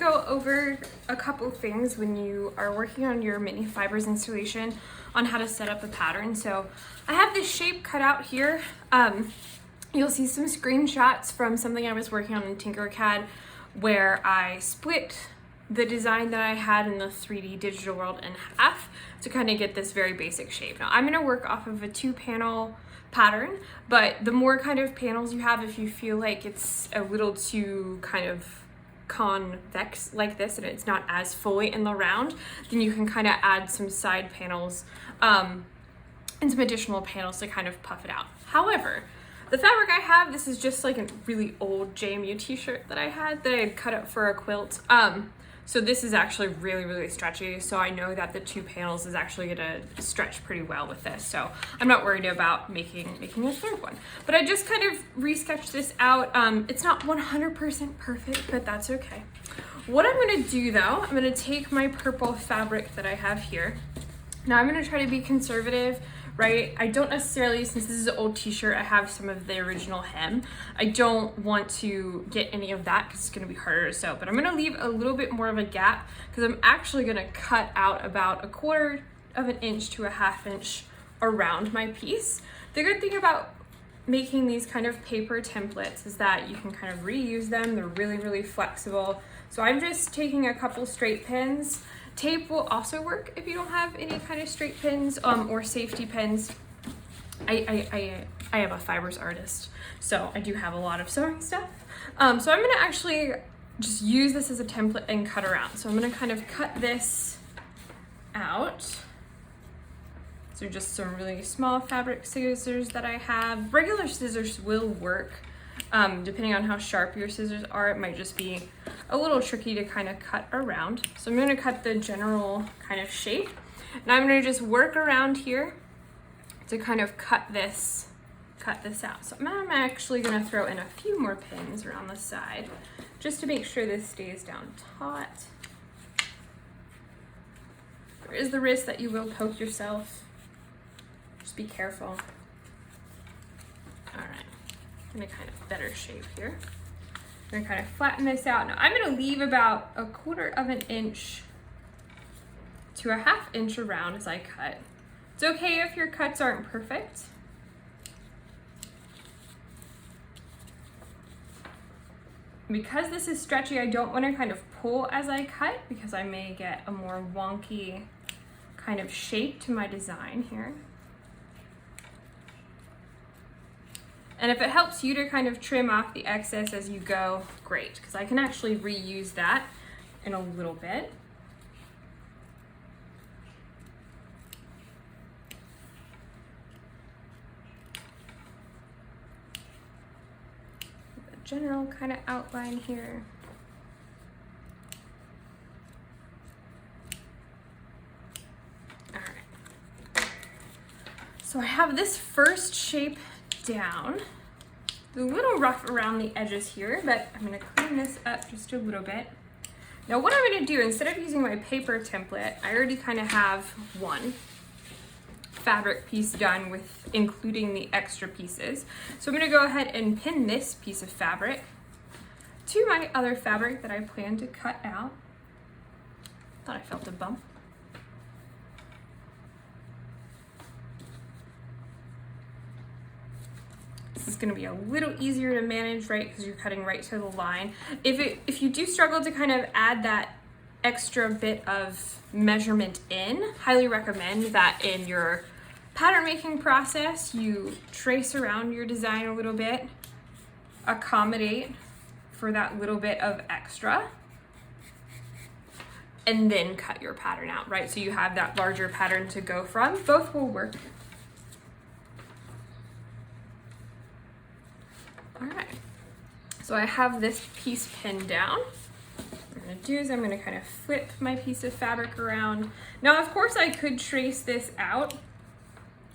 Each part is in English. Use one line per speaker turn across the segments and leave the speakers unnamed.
go over a couple things when you are working on your mini fibers installation on how to set up a pattern. So I have this shape cut out here. You'll see some screenshots from something I was working on in Tinkercad where I split the design that I had in the 3D digital world in half to kind of get this very basic shape. Now I'm going to work off of a 2-panel pattern, but the more kind of panels you have, if you feel like it's a little too kind of convex like this and it's not as fully in the round, then you can kind of add some side panels and some additional panels to kind of puff it out. However, the fabric I have, this is just like a really old JMU t-shirt that I had that I had cut up for a quilt. So this is actually really, really stretchy. So I know that the 2 panels is actually gonna stretch pretty well with this. So I'm not worried about making a 3rd one. But I just kind of resketched this out. It's not 100% perfect, but that's okay. What I'm gonna do though, I'm gonna take my purple fabric that I have here. Now I'm gonna try to be conservative, right? I don't necessarily, since this is an old t-shirt, I have some of the original hem. I don't want to get any of that because it's gonna be harder to sew, but I'm gonna leave a little bit more of a gap because I'm actually gonna cut out about 1/4 of an inch to a 1/2 inch around my piece. The good thing about making these kind of paper templates is that you can kind of reuse them. They're really, really flexible. So I'm just taking a couple straight pins. Tape will also work if you don't have any kind of straight pins or safety pins. I am a fibers artist, so I do have a lot of sewing stuff. So I'm gonna actually just use this as a template and cut around. So I'm gonna kind of cut this out. So just some really small fabric scissors that I have. Regular scissors will work. Depending on how sharp your scissors are, it might just be a little tricky to kind of cut around. So I'm gonna cut the general kind of shape. And I'm gonna just work around here to kind of cut this out. So I'm actually gonna throw in a few more pins around the side just to make sure this stays down taut. There is the risk that you will poke yourself. Just be careful. All right. In a kind of better shape here. I'm gonna kind of flatten this out. Now I'm gonna leave about 1/4 of an inch to a 1/2 inch around as I cut. It's okay if your cuts aren't perfect. Because this is stretchy, I don't want to kind of pull as I cut because I may get a more wonky kind of shape to my design here. And if it helps you to kind of trim off the excess as you go, great, because I can actually reuse that in a little bit. The general kind of outline here. All right. So I have this first shape down. It's a little rough around the edges here, but I'm gonna clean this up just a little bit. Now what I'm gonna do, instead of using my paper template, I already kind of have one fabric piece done with including the extra pieces. So I'm gonna go ahead and pin this piece of fabric to my other fabric that I plan to cut out. Thought I felt a bump. This is gonna be a little easier to manage, right? Because you're cutting right to the line. If you do struggle to kind of add that extra bit of measurement in, highly recommend that in your pattern making process, you trace around your design a little bit, accommodate for that little bit of extra, and then cut your pattern out, right? So you have that larger pattern to go from. Both will work. All right, so I have this piece pinned down. What I'm gonna do is I'm gonna kind of flip my piece of fabric around. Now, of course, I could trace this out,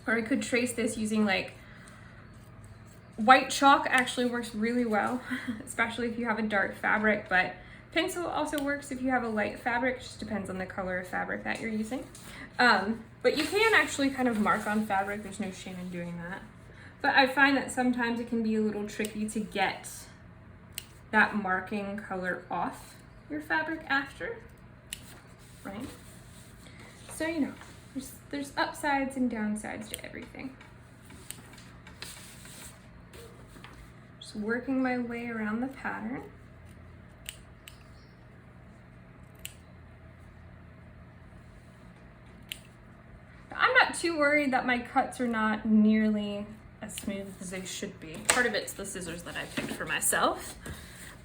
or I could trace this using like white chalk. Actually works really well, especially if you have a dark fabric, but pencil also works if you have a light fabric. It just depends on the color of fabric that you're using. But you can actually kind of mark on fabric. There's no shame in doing that. But I find that sometimes it can be a little tricky to get that marking color off. your fabric after, right? So you know, there's upsides and downsides to everything. Just working my way around the pattern. I'm not too worried that my cuts are not nearly as smooth as they should be. Part of it's the scissors that I picked for myself,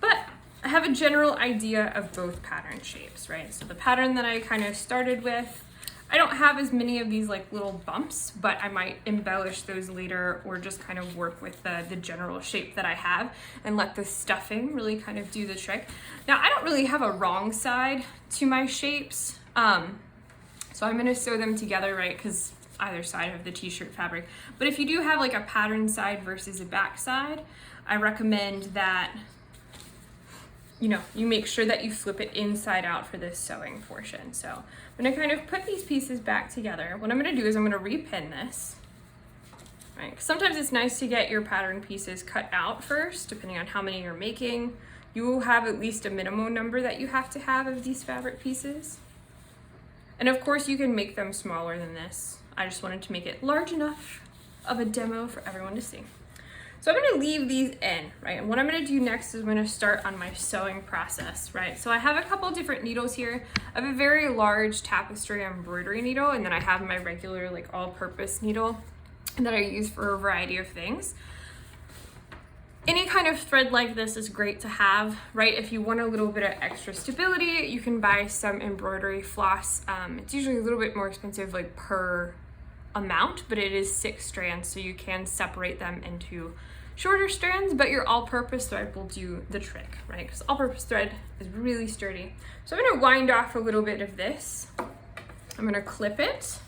but I have a general idea of both pattern shapes, right? So the pattern that I kind of started with, I don't have as many of these like little bumps, but I might embellish those later or just kind of work with the general shape that I have and let the stuffing really kind of do the trick. Now, I don't really have a wrong side to my shapes. So I'm gonna sew them together, right? Because either side of the t-shirt fabric. But if you do have like a pattern side versus a back side, I recommend that, you know, you make sure that you flip it inside out for this sewing portion. So I'm gonna kind of put these pieces back together. What I'm gonna do is I'm gonna repin this, right? Sometimes it's nice to get your pattern pieces cut out first, depending on how many you're making. You will have at least a minimum number that you have to have of these fabric pieces. And of course you can make them smaller than this. I just wanted to make it large enough of a demo for everyone to see. So I'm gonna leave these in, right? And what I'm gonna do next is I'm gonna start on my sewing process, right? So I have a couple different needles here. I have a very large tapestry embroidery needle, and then I have my regular like all-purpose needle that I use for a variety of things. Any kind of thread like this is great to have, right? If you want a little bit of extra stability, you can buy some embroidery floss. It's usually a little bit more expensive like per amount, but it is 6 strands, so you can separate them into shorter strands, but your all-purpose thread will do the trick, right? Because all-purpose thread is really sturdy. So I'm gonna wind off a little bit of this. I'm gonna clip it.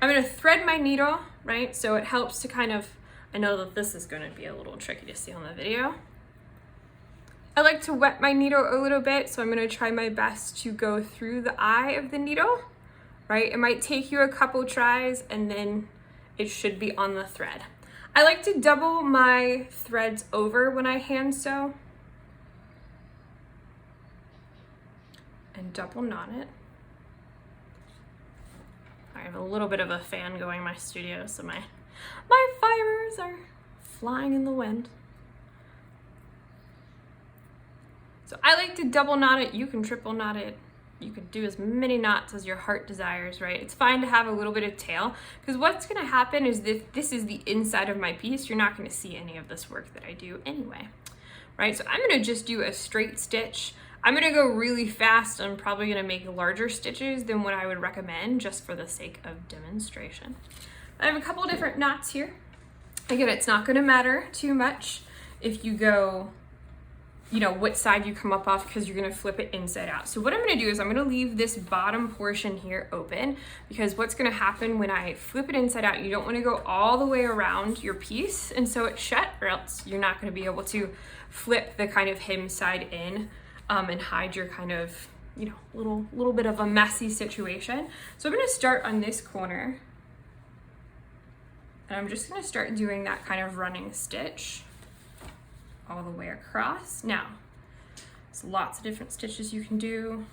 I'm gonna thread my needle, right? So it helps to kind of, I know that this is gonna be a little tricky to see on the video. I like to wet my needle a little bit, so I'm gonna try my best to go through the eye of the needle, right? It might take you a couple tries and then it should be on the thread. I like to double my threads over when I hand sew and double knot it. I have a little bit of a fan going in my studio, so my fibers are flying in the wind. So I like to double knot it. You can triple knot it. You can do as many knots as your heart desires, right? It's fine to have a little bit of tail, because what's gonna happen is that this is the inside of my piece, you're not gonna see any of this work that I do anyway, right? So I'm gonna just do a straight stitch. I'm gonna go really fast. I'm probably gonna make larger stitches than what I would recommend just for the sake of demonstration. I have a couple different knots here. Again, it's not gonna matter too much if you go, you know, what side you come up off, because you're gonna flip it inside out. So what I'm gonna do is I'm gonna leave this bottom portion here open, because what's gonna happen when I flip it inside out, you don't wanna go all the way around your piece and sew it shut, or else you're not gonna be able to flip the kind of hem side in and hide your kind of, you know, little bit of a messy situation. So I'm gonna start on this corner, and I'm just gonna start doing that kind of running stitch all the way across. Now, there's lots of different stitches you can do.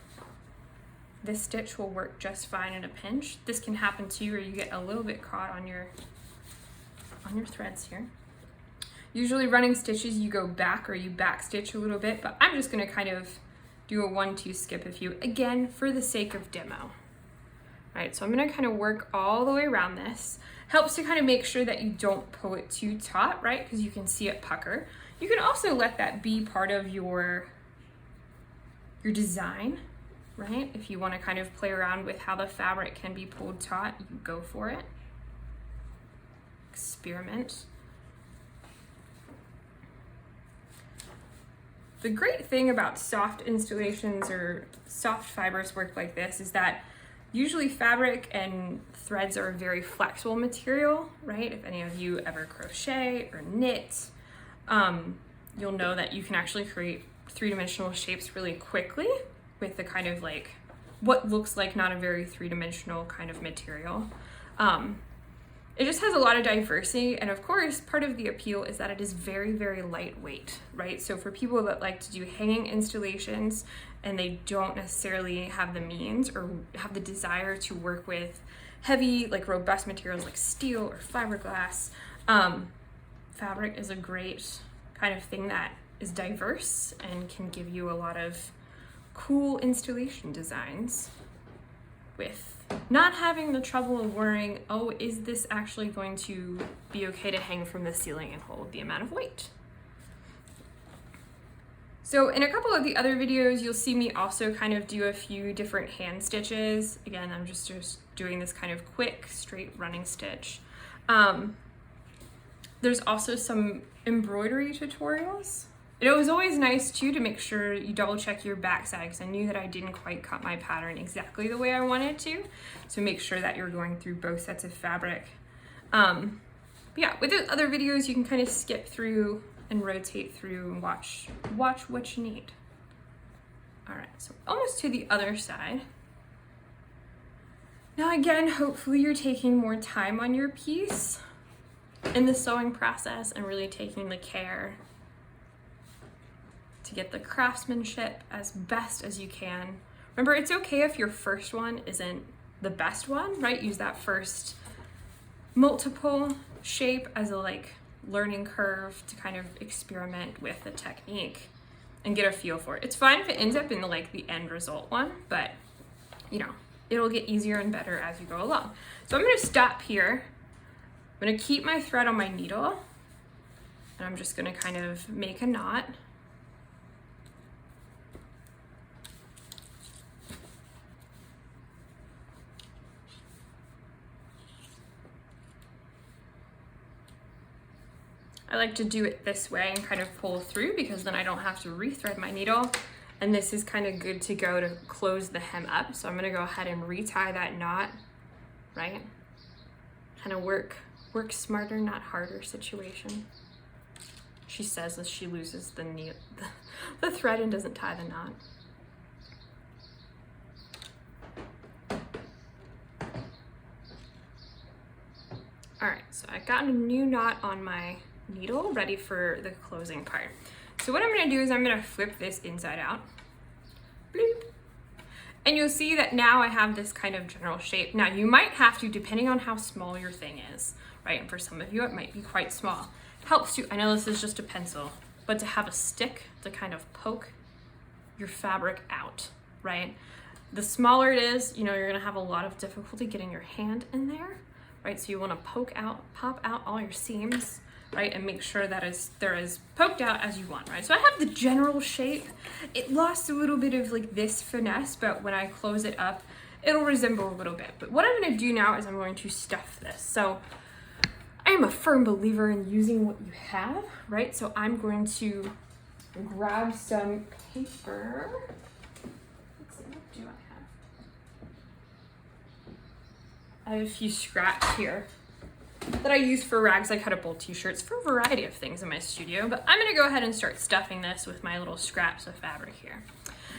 This stitch will work just fine in a pinch. This can happen too, where you get a little bit caught on your threads here. Usually running stitches, you go back or you back stitch a little bit, but I'm just gonna kind of do a 1-2 skip a few, again, for the sake of demo. All right, so I'm gonna kind of work all the way around this. Helps to kind of make sure that you don't pull it too taut, right? Because you can see it pucker. You can also let that be part of your design, right? If you want to kind of play around with how the fabric can be pulled taut, you go for it. Experiment. The great thing about soft installations or soft fibers work like this is that usually fabric and threads are a very flexible material, right? If any of you ever crochet or knit, you'll know that you can actually create 3-dimensional shapes really quickly with the kind of like what looks like not a very 3-dimensional kind of material. it just has a lot of diversity, and of course part of the appeal is that it is very, very lightweight, right? So for people that like to do hanging installations and they don't necessarily have the means or have the desire to work with heavy, like robust materials like steel or fiberglass, fabric is a great kind of thing that is diverse and can give you a lot of cool installation designs with not having the trouble of worrying, oh, is this actually going to be okay to hang from the ceiling and hold the amount of weight? So in a couple of the other videos, you'll see me also kind of do a few different hand stitches. Again, I'm just doing this kind of quick, straight running stitch. There's also some embroidery tutorials. It was always nice too to make sure you double check your backside, because I knew that I didn't quite cut my pattern exactly the way I wanted to. So make sure that you're going through both sets of fabric. But yeah, with the other videos, you can kind of skip through and rotate through and watch what you need. All right, so almost to the other side. Now again, hopefully you're taking more time on your piece in the sewing process and really taking the care to get the craftsmanship as best as you can. Remember, it's okay if your first one isn't the best one, right? Use that first multiple shape as a learning curve to kind of experiment with the technique and get a feel for it. It's fine if it ends up in the end result one, but you know, it'll get easier and better as you go along. So I'm gonna stop here. I'm gonna keep my thread on my needle, and I'm just gonna kind of make a knot. I like to do it this way and kind of pull through, because then I don't have to rethread my needle, and this is kind of good to go to close the hem up. So I'm gonna go ahead and retie that knot, right? Kind of work smarter, not harder situation. She says as she loses the thread and doesn't tie the knot. All right, so I got a new knot on my needle ready for the closing part. So what I'm gonna do is I'm gonna flip this inside out. Bloop. And you'll see that now I have this kind of general shape. Now you might have to, depending on how small your thing is, right? And for some of you, it might be quite small. Helps to, I know this is just a pencil, but to have a stick to kind of poke your fabric out, right? The smaller it is, you know, you're gonna have a lot of difficulty getting your hand in there, right? So you wanna pop out all your seams, right? And make sure that they're as poked out as you want, right? So I have the general shape. It lost a little bit of this finesse, but when I close it up, it'll resemble a little bit. But what I'm gonna do now is I'm going to stuff this. So I am a firm believer in using what you have, right? So I'm going to grab some paper. Let's see, what do I have? I have a few scraps here that I use for rags I cuttable t-shirts for a variety of things in my studio, but I'm gonna go ahead and start stuffing this with my little scraps of fabric here.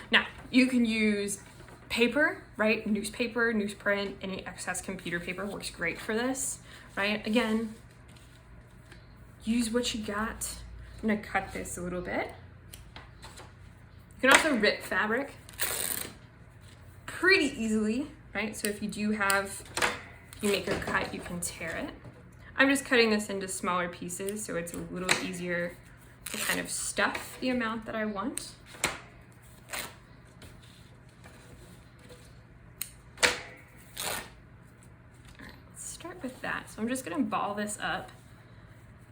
Now, you can use paper, right? Newspaper, newsprint, any excess computer paper works great for this, right? Again, use what you got. I'm gonna cut this a little bit. You can also rip fabric pretty easily, right? So if you make a cut, you can tear it. I'm just cutting this into smaller pieces so it's a little easier to kind of stuff the amount that I want. All right, let's start with that. So I'm just gonna ball this up,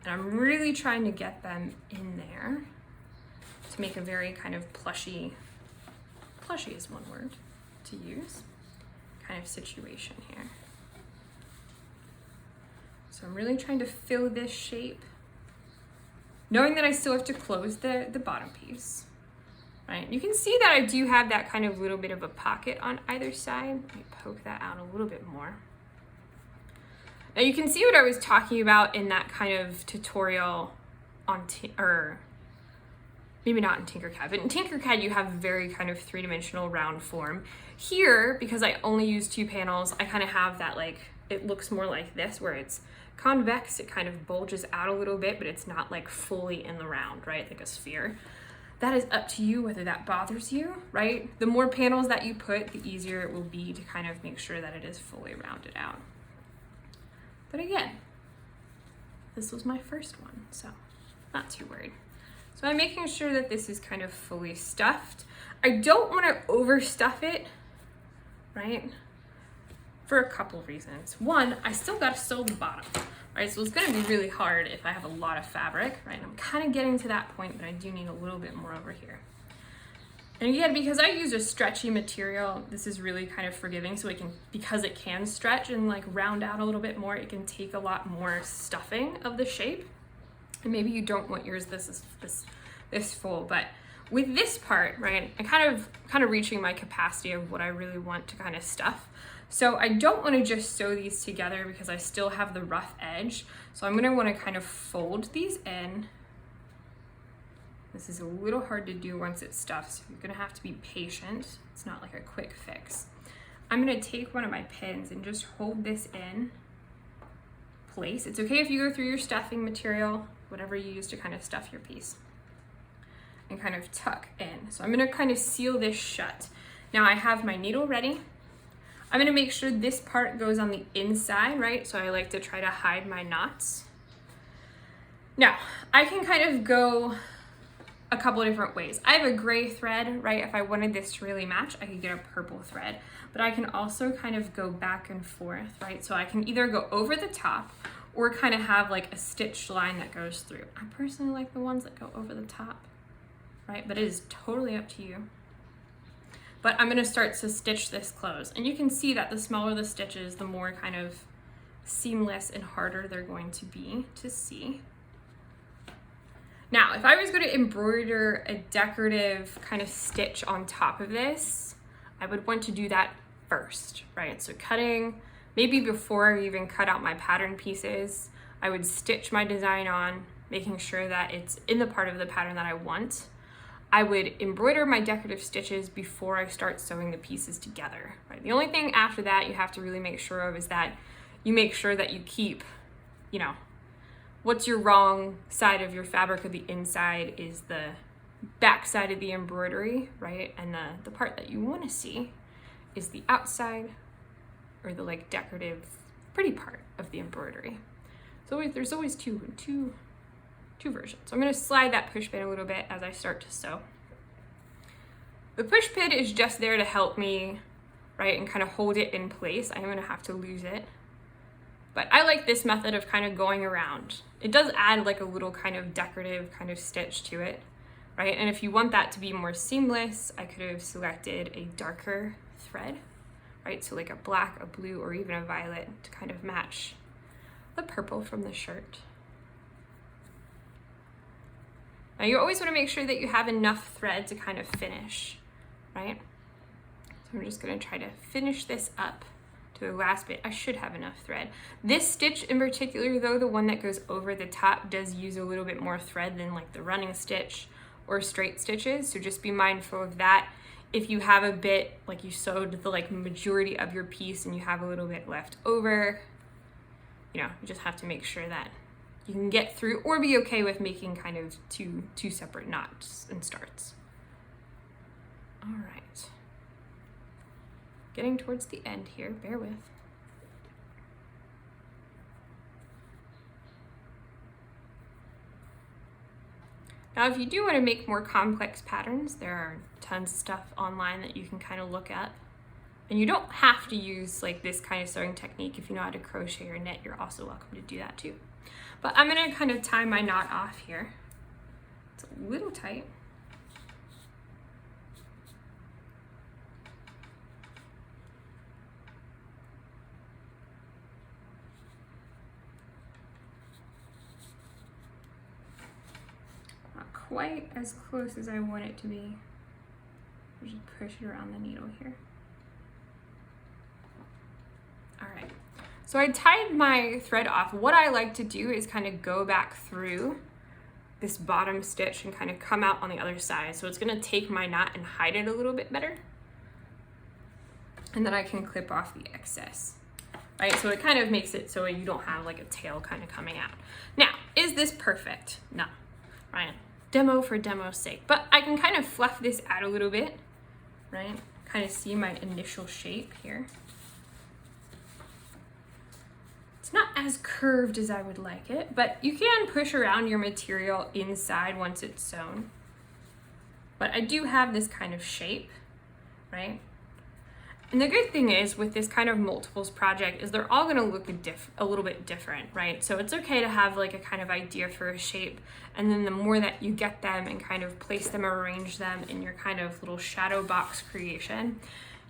and I'm really trying to get them in there to make a very kind of plushy is one word to use, kind of situation here. So I'm really trying to fill this shape, knowing that I still have to close the bottom piece, right? You can see that I do have that kind of little bit of a pocket on either side. Let me poke that out a little bit more. Now you can see what I was talking about in that kind of tutorial on, or maybe not in Tinkercad, but in Tinkercad you have very kind of three-dimensional round form. Here, because I only use 2 panels, I kind of have that it looks more like this, where it's convex, it kind of bulges out a little bit, but it's not like fully in the round, right? Like a sphere. That is up to you whether that bothers you, right? The more panels that you put, the easier it will be to kind of make sure that it is fully rounded out. But again, this was my first one, so not too worried. So I'm making sure that this is kind of fully stuffed. I don't want to overstuff it, right? For a couple of reasons. One, I still got to sew the bottom, right? So it's going to be really hard if I have a lot of fabric, right? I'm kind of getting to that point, but I do need a little bit more over here. And again, because I use a stretchy material, this is really kind of forgiving, so because it can stretch and like round out a little bit more, it can take a lot more stuffing of the shape. And maybe you don't want yours this full, but with this part, right, I'm kind of reaching my capacity of what I really want to kind of stuff. So I don't want to just sew these together because I still have the rough edge. So I'm going to want to kind of fold these in. This is a little hard to do once it's stuffed, so you're going to have to be patient. It's not like a quick fix. I'm going to take one of my pins and just hold this in place. It's okay if you go through your stuffing material, whatever you use to kind of stuff your piece, and kind of tuck in. So I'm going to kind of seal this shut. Now I have my needle ready. I'm going to make sure this part goes on the inside, right? So I like to try to hide my knots. Now, I can kind of go a couple of different ways. I have a gray thread, right? If I wanted this to really match, I could get a purple thread, but I can also kind of go back and forth, right? So I can either go over the top or kind of have like a stitched line that goes through. I personally like the ones that go over the top, right? But it is totally up to you. But I'm gonna start to stitch this close. And you can see that the smaller the stitches, the more kind of seamless and harder they're going to be to see. Now, if I was going to embroider a decorative kind of stitch on top of this, I would want to do that first, right? So cutting, maybe before I even cut out my pattern pieces, I would stitch my design on, making sure that it's in the part of the pattern that I want. I would embroider my decorative stitches before I start sewing the pieces together, right? The only thing after that you have to really make sure of is that you make sure that you keep, you know, what's your wrong side of your fabric, or the inside is the back side of the embroidery, right? And the part that you want to see is the outside, or the like decorative pretty part of the embroidery. So there's always two versions. So I'm going to slide that push pin a little bit as I start to sew. The push pin is just there to help me, right, and kind of hold it in place. I'm going to have to lose it. But I like this method of kind of going around. It does add like a little kind of decorative kind of stitch to it, right? And if you want that to be more seamless, I could have selected a darker thread, right? So like a black, a blue, or even a violet to kind of match the purple from the shirt. Now you always want to make sure that you have enough thread to kind of finish, right? So I'm just going to try to finish this up to the last bit. I should have enough thread. This stitch in particular though, the one that goes over the top, does use a little bit more thread than like the running stitch or straight stitches. So just be mindful of that. If you have a bit, like you sewed the like majority of your piece and you have a little bit left over, you know, you just have to make sure that you can get through, or be okay with making kind of two separate knots and starts. All right. Getting towards the end here, bear with. Now, if you do want to make more complex patterns, there are tons of stuff online that you can kind of look at. And you don't have to use like this kind of sewing technique. If you know how to crochet or knit, you're also welcome to do that too. But I'm going to kind of tie my knot off here. It's a little tight. Not quite as close as I want it to be. I'll just push it around the needle here. All right. So I tied my thread off. What I like to do is kind of go back through this bottom stitch and kind of come out on the other side. So it's going to take my knot and hide it a little bit better. And then I can clip off the excess. right? So it kind of makes it so you don't have like a tail kind of coming out. Now, is this perfect? No, right? Demo for demo's sake, but I can kind of fluff this out a little bit, right? Kind of see my initial shape here. It's not as curved as I would like it, but you can push around your material inside once it's sewn. But I do have this kind of shape, right? And the good thing is with this kind of multiples project is they're all gonna look a little bit different, right? So it's okay to have like a kind of idea for a shape, and then the more that you get them and kind of place them or arrange them in your kind of little shadow box creation,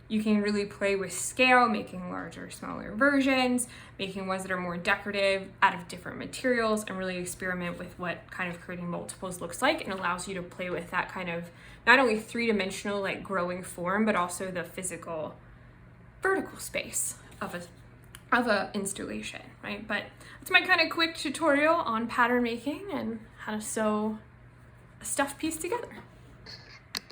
you can really play with scale, making larger, smaller versions, making ones that are more decorative out of different materials, and really experiment with what kind of creating multiples looks like, and allows you to play with that kind of not only three-dimensional like growing form, but also the physical vertical space of a installation, right? But it's my kind of quick tutorial on pattern making and how to sew a stuffed piece together.